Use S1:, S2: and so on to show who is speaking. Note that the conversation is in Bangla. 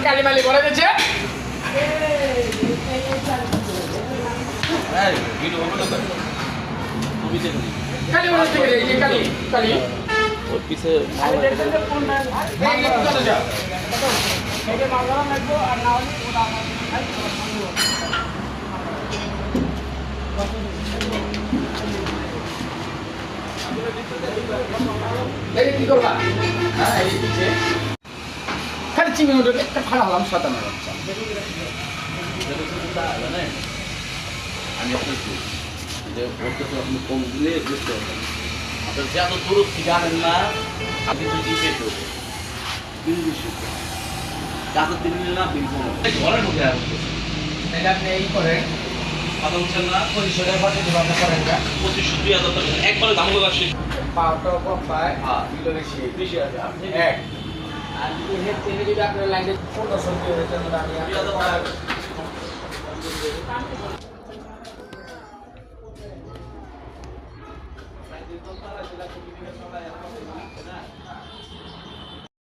S1: কালি মালি বলে গেছে কালি বলে গেছে কালি কালি ওর পিছে কি করবা হ্যাঁ এই পিছে খালি চিংড়ি একটা ভাড়া হলাম 57 বাচ্চা
S2: আমি আপনার যে বলতে তো আপনি কম দিলে বুঝতে পারবেন আপনার যে এত দূর থেকে আনেন না আপনি যদি শেষ হবে গাছের দিন না বিল কম ঘরের মধ্যে আসবে
S1: এটা আপনি এই করেন
S2: কথা বলছেন না
S1: পরিশোধের পথে জীবন করেন না
S2: 25,000 টাকা একবারে দাম লাগা শেষ
S1: পাওয়াটা কম পায় কিলো বেশি
S2: বেশি আছে আপনি
S1: এক আর যদি হেড থেকে যদি আপনার লাইনে 1500 দিয়ে হয়ে যায় আমি